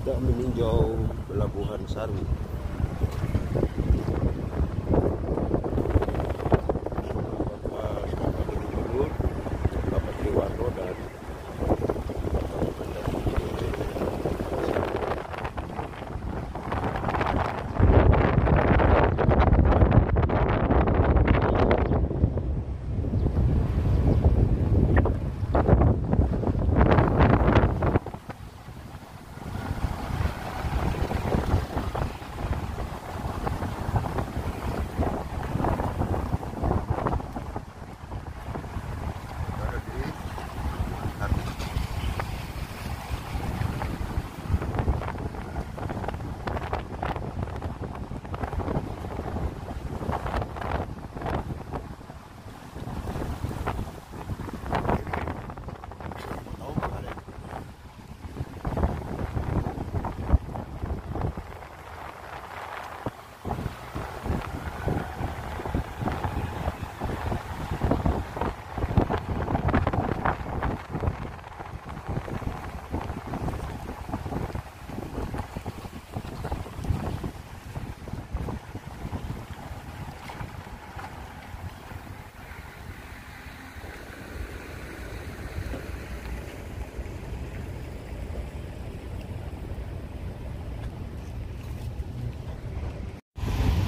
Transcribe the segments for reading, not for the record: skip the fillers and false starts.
tidak meninjau pelabuhan Sarmi. Bapak Gubernur, Bapak Triwarno dan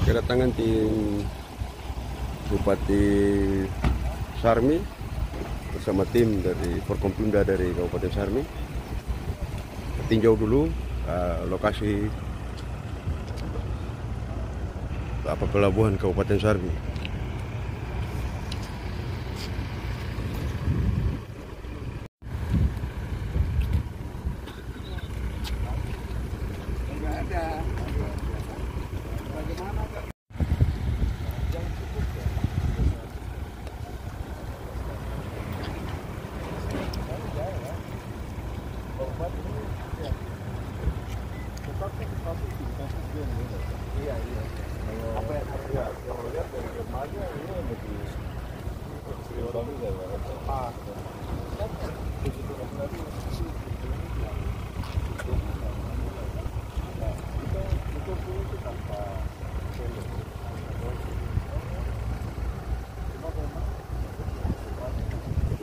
kedatangan tim Bupati Sarmi bersama tim dari Forkompimda dari Kabupaten Sarmi tinjau dulu lokasi pelabuhan Kabupaten Sarmi.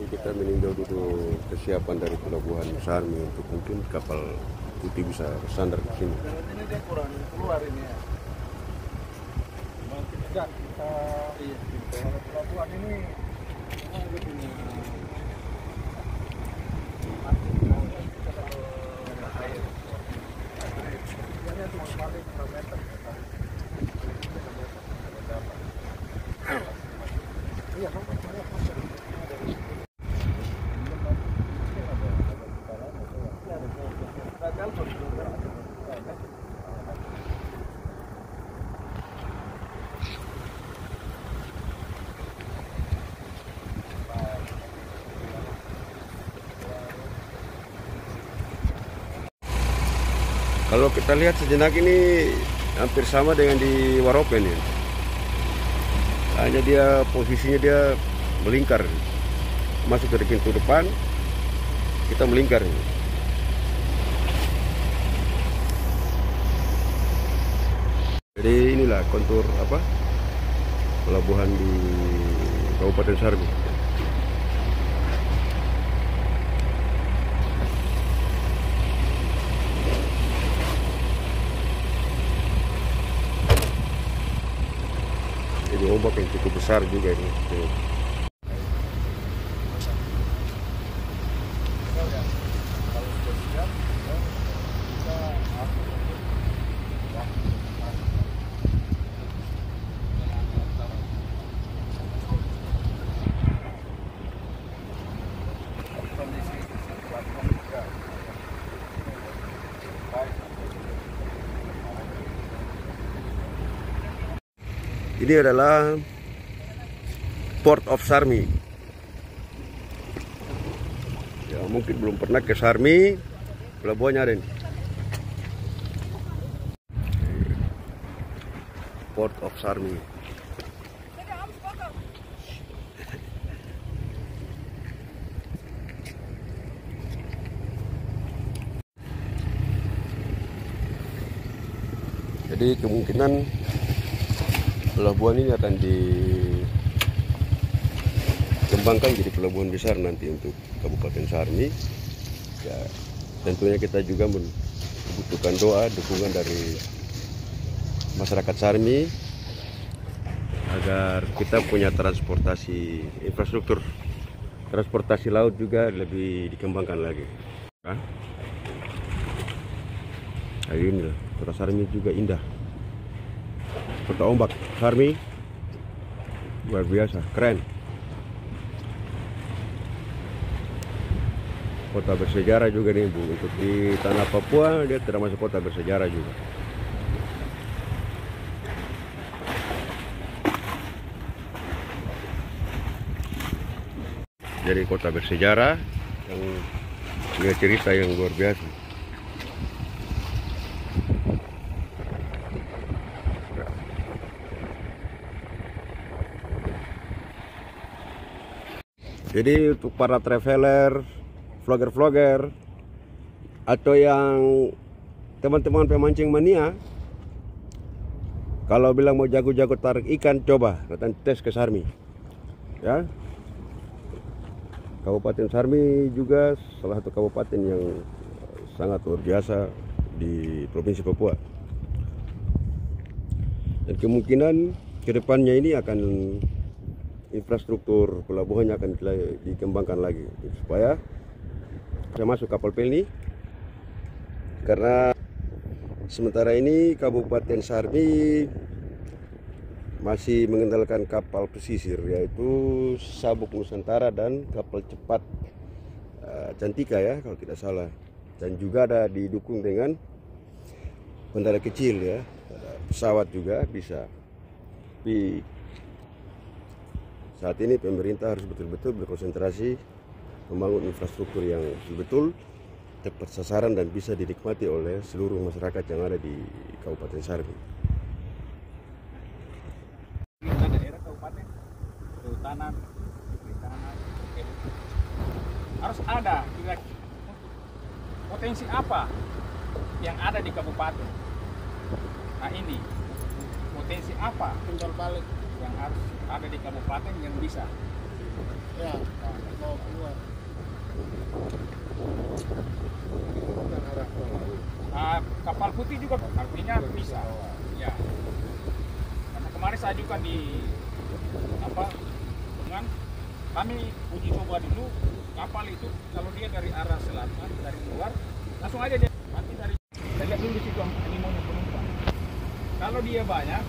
Kita meninjau dulu kesiapan dari pelabuhan Sarmi untuk mungkin kapal putih bisa bersandar di sini. Ini dia kurang keluar ini ya. Tidak kita pelabuhan ini memang begini. Biasanya cuma paling kilometer. Iya, kalau kita lihat sejenak ini hampir sama dengan di Waropen ya. Hanya dia posisinya dia melingkar, masuk dari pintu depan, kita melingkar. Jadi inilah kontur pelabuhan di Kabupaten Sarmi. Jadi ombak yang cukup besar juga ini. Ini adalah Port of Sarmi. Ya, mungkin belum pernah ke Sarmi, pelabuhannya ada ini. Port of Sarmi. Jadi kemungkinan pelabuhan ini akan dikembangkan jadi pelabuhan besar nanti untuk Kabupaten Sarmi. Ya, tentunya kita juga membutuhkan doa, dukungan dari masyarakat Sarmi agar kita punya infrastruktur transportasi laut juga lebih dikembangkan lagi. Hari ini lah, kota Sarmi juga indah. Kota ombak Sarmi luar biasa, keren. Kota bersejarah juga nih Bu, untuk di tanah Papua dia termasuk kota bersejarah juga. Jadi kota bersejarah yang punya cerita yang luar biasa. Jadi untuk para traveler, vlogger-vlogger, atau yang teman-teman pemancing mania, kalau bilang mau jago-jago tarik ikan, coba datang tes ke Sarmi. Ya, Kabupaten Sarmi juga salah satu kabupaten yang sangat luar biasa di Provinsi Papua. Dan kemungkinan kedepannya ini akan infrastruktur pelabuhannya akan dikembangkan lagi supaya bisa masuk kapal pelni, karena sementara ini Kabupaten Sarmi masih mengandalkan kapal pesisir yaitu Sabuk Nusantara dan kapal cepat Cantika ya kalau tidak salah, dan juga ada didukung dengan bandara kecil ya, pesawat juga bisa. Tapi saat ini pemerintah harus betul-betul berkonsentrasi membangun infrastruktur yang betul-betul tepat sasaran dan bisa dinikmati oleh seluruh masyarakat yang ada di Kabupaten Sarmi. Daerah kabupaten, kehutanan, perikanan, harus ada potensi apa yang ada di kabupaten. Nah ini potensi apa tinggal balik yang harus ada di kabupaten yang bisa ya mau keluar. Kapal putih juga artinya bisa ya, karena kemarin saya ajukan di dengan kami uji coba dulu kapal itu kalau dia dari arah selatan dari luar langsung aja dia nanti dari saya lihat dulu di situ animonya penumpang, kalau dia banyak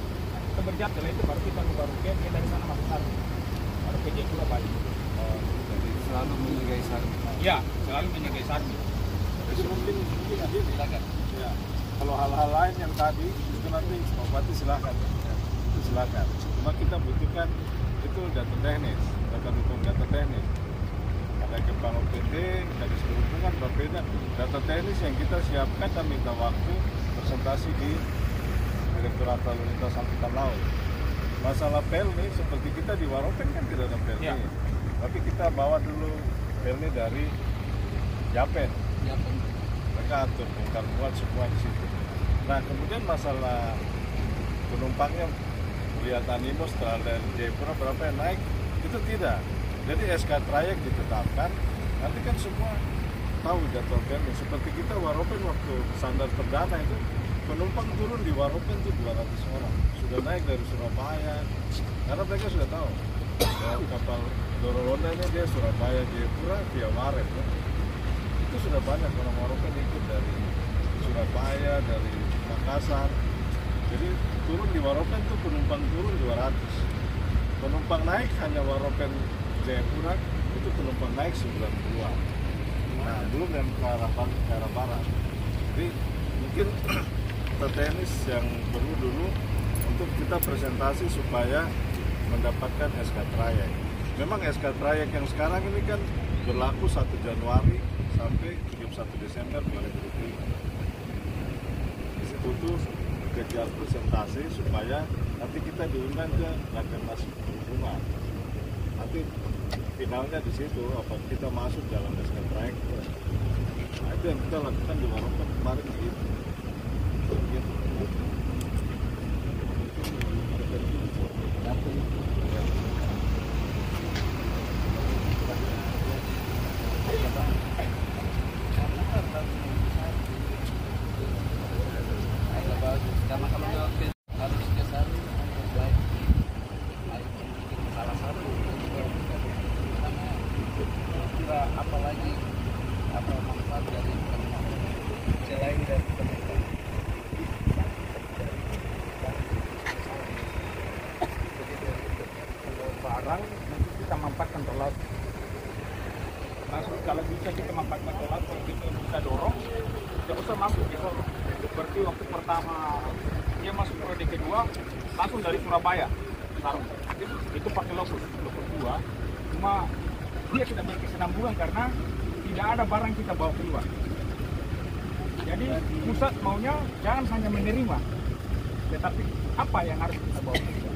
kita berjalan itu baru kita dia dari sana masuk Sarmi baru ke Jayapura balik. Jadi selalu menjaga Sarmi. Ya, selalu menjaga Sarmi. Jadi mungkin aja silakan. Ya. Kalau hal-hal lain yang tadi itu nanti Bupati silakan. Ya. Itu silakan. Cuma kita butuhkan itu data teknis, data teknis. Ada Kepang OPT, dari Perhubungan berbeda. Data teknis yang kita siapkan dan minta waktu presentasi di Direktorat Lalu Lintas Angkutan Laut. Masalah pelni seperti kita di Waropen kan tidak ada pelni. Ya. Tapi kita bawa dulu pelni dari Yapen. Mereka atur bongkar muat semua di situ. Nah kemudian masalah penumpangnya lihat animo setelah dari Jayapura berapa yang naik itu tidak. Jadi SK trayek ditetapkan. Nanti kan semua tahu jadwal pelni. Seperti kita Waropen waktu standar perdana itu penumpang turun di Waropen itu 200 orang. Sudah naik dari Surabaya. Karena mereka sudah tahu bahwa kapal Dorolonda ini dia Surabaya Jayapura via Waret ya. Itu sudah banyak orang Waropen ikut dari Surabaya, dari Makassar. Jadi turun di Waropen itu penumpang turun 200. Penumpang naik hanya Waropen Jayapura itu penumpang naik 90-an. Nah belum yang ke arah barat. Jadi mungkin teknis yang perlu dulu untuk kita presentasi supaya mendapatkan SK trayek. Memang SK trayek yang sekarang ini kan berlaku 1 Januari sampai 31 Desember 2025. Di situ tuh kejar presentasi supaya nanti kita diundang ke Rakernas Perhubungan. Nanti finalnya di situ apa kita masuk dalam SK trayek. Nah, itu yang kita lakukan di Waropen kemarin gitu. Itu berarti waktu pertama dia masuk periode kedua langsung dari Surabaya taruh. Itu pakai lokus 2. Cuma dia tidak berkesinambungan karena tidak ada barang kita bawa keluar. Jadi pusat maunya jangan hanya menerima, tetapi apa yang harus kita bawa keluar.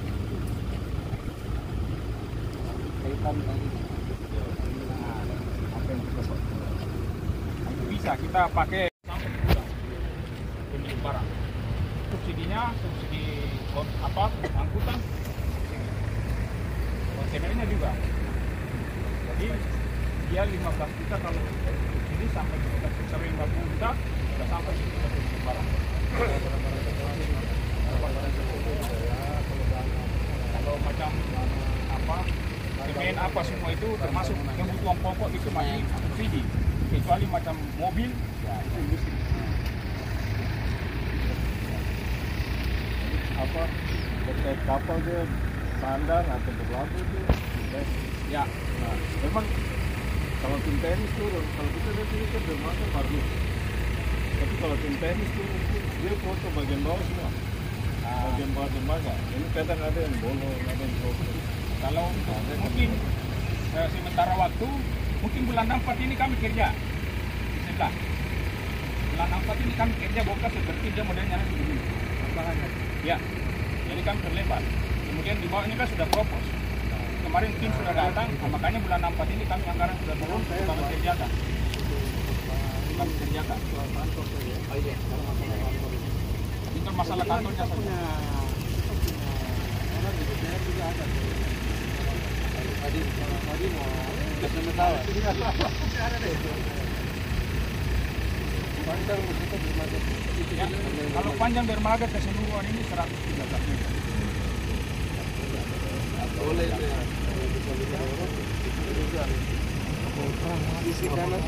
Bisa kita pakai sampai bulan pemilik barang. Subsidinya subsidi angkutan, kontainernya juga. Jadi dia 15 juta kalau subsidi sampai kita 50 juta sudah sampai kita pemilik barang. Kalau macam semen apa semua itu termasuk kebutuhan pokok itu masih subsidi. Kecuali macam mobil, ya itu industri. Terkait kapal dia sandar atau berlabuh itu Ya, nah memang kalau tim tenis turun, kalau kita lihat ini kan dermaga bagus, tapi kalau tim tenis turun itu dia foto bagian bawah semua, bagian bawah dermaga. Ini kadang ada yang bolong, ada yang kotor. kalau mungkin sementara waktu, mungkin bulan 4 ini kami kerja di sebelah. Bulan 4 ini kami kerja bongkar seperti dia modelnya begini. Ya, jadi kami terlebar. Kemudian di bawah ini kan sudah propos. Kemarin tim sudah datang, makanya bulan 4 ini kami anggaran sudah turun, kami kerjakan. Itu masalah kantornya saja. Ya, kalau panjang dermaga keseluruhan ini 113 meter.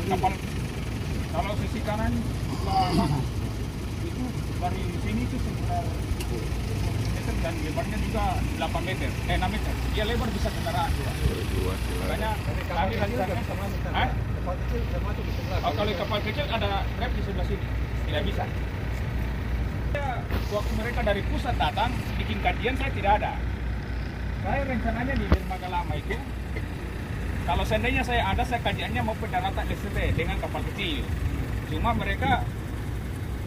Kapal, kalau sisi kanan itu dari sini itu sekitar 10 meter dan lebarnya juga 8 meter, 6 meter. Dia lebar bisa kendaraan juga. Makanya kami rancangnya sama kapal kecil termasuk di sebelah. Kalau kapal kecil ada rep di sebelah sini, tidak bisa. Waktu mereka dari pusat datang bikin kajian saya tidak ada. Saya rencananya di dermaga lama itu, kalau seandainya saya ada, saya kajiannya mau pendaratan STT dengan kapal kecil. Cuma mereka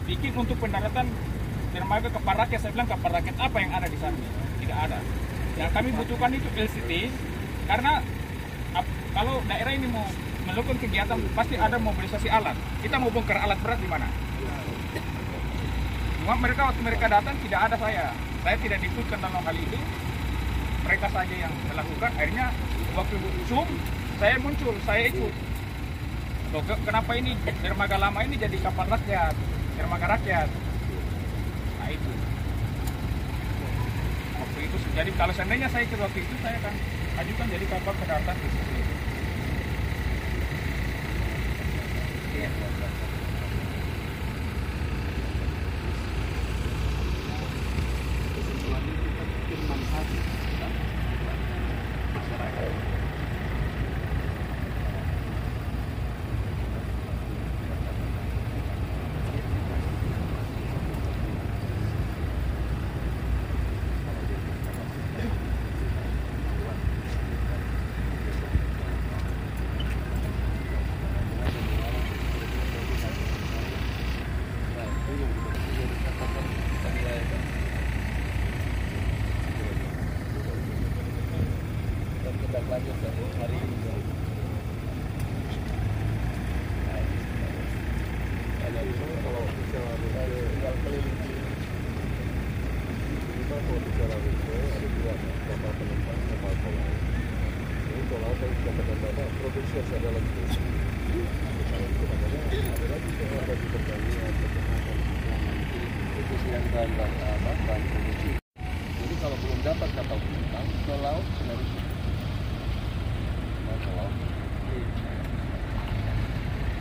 bikin untuk pendaratan dermaga kapal rakyat. Saya bilang kapal rakyat apa yang ada di sana? Tidak ada. Yang kami butuhkan itu LCT, karena kalau daerah ini mau melakukan kegiatan pasti ada mobilisasi alat. Kita mau bongkar alat berat di mana? Cuma mereka waktu mereka datang tidak ada saya. Saya tidak diikutkan dalam hal itu. Mereka saja yang melakukan. Akhirnya waktu Zoom saya muncul, saya ikut. Loh, kenapa ini dermaga lama ini jadi kapal rakyat, dermaga rakyat? Nah itu. Waktu itu jadi kalau seandainya saya ikut waktu itu saya akan ajukan jadi kapal pendaratan di situ. Jadi kalau belum dapat kapal penumpang ke laut dari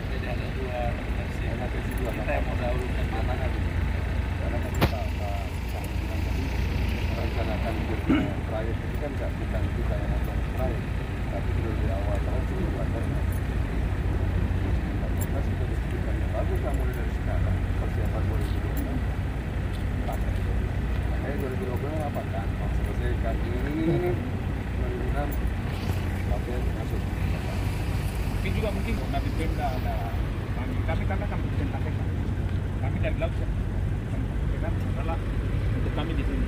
jadi ada dua versi. Ada versi dua. Kita yang mau dahulukan mana dulu? Karena kan kita bilang tadi merencanakan proyek itu kan bukan kita yang akan proyek, tapi dari awal tahun sudah ada. Kita sudah diskusikan yang bagus, mulai dari sekarang persiapan. timur, dari Pemda ada kami akan tentang kami dari laut kan adalah untuk kami di sini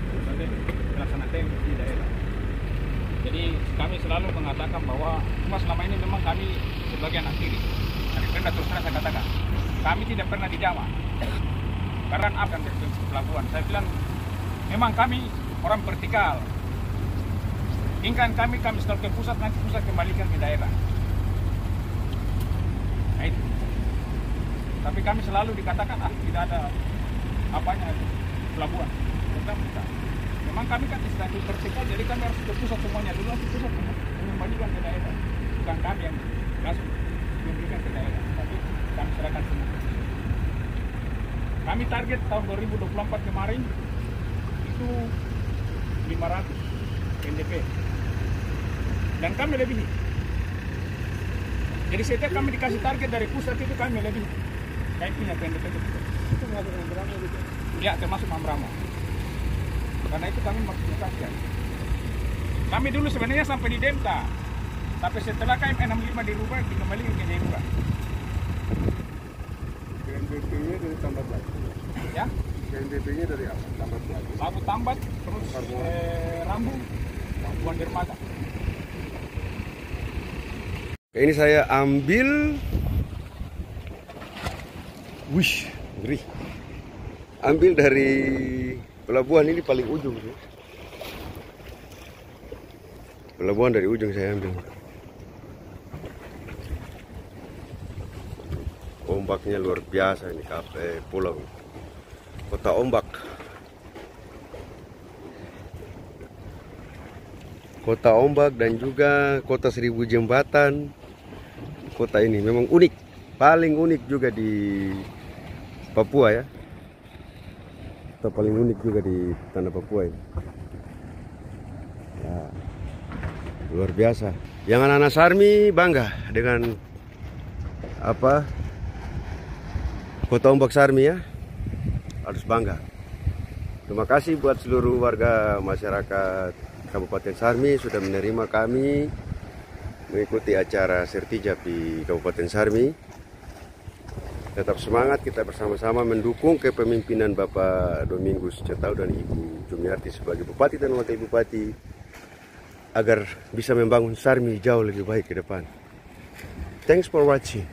sebagai pelaksana TNI di daerah. Jadi kami selalu mengatakan bahwa cuma selama ini memang kami sebagai anak kiri dari Pemda, terus terang saya katakan kami tidak pernah di Jawa karena apa yang dari pelabuhan. Saya bilang memang kami orang vertikal. Ingin kami setelah ke pusat, nanti pusat kembalikan ke daerah. Nah, itu. Tapi kami selalu dikatakan tidak ada apanya pelabuhan. Bukan. Memang kami kan instansi vertikal, jadi kami harus ke pusat semuanya dulu, nanti pusat mengembalikan ke daerah. Bukan kami yang langsung memberikan ke daerah, tapi kami serahkan semua. Kami target tahun 2024 kemarin itu 500 NDP. Dan kami lebih. Jadi setiap kami dikasih target dari pusat itu kami lebih. Kami punya PNDP itu. Itu termasuk Mambramo gitu? Ya, termasuk Mambramo. Karena itu kami maksudnya saja. Kami dulu sebenarnya sampai di Demta. Tapi setelah KM 65 dirubah, dikembalikan ke Demta. PNBP-nya dari Tambat lagi? Ya? PNBP-nya dari apa? Tambat lagi? Labu Tambat, terus Rambu, Buan Dermata. Ini saya ambil, wish, ngeri. Ambil dari pelabuhan ini paling ujung. Pelabuhan dari ujung saya ambil. Ombaknya luar biasa ini, pulau Kota Ombak. Kota Ombak dan juga Kota Seribu Jembatan. Kota ini memang unik, paling unik juga di Papua ya. Kota paling unik juga di tanah Papua ini. Ya, luar biasa. Yang anak-anak Sarmi bangga dengan apa? Kota Ombak Sarmi ya, harus bangga. Terima kasih buat seluruh warga masyarakat Kabupaten Sarmi sudah menerima kami mengikuti acara Sertijab di Kabupaten Sarmi. Tetap semangat, kita bersama-sama mendukung kepemimpinan Bapak Domingus Cetau dan Ibu Jumiarti sebagai Bupati dan Wakil Bupati agar bisa membangun Sarmi jauh lebih baik ke depan. Thanks for watching.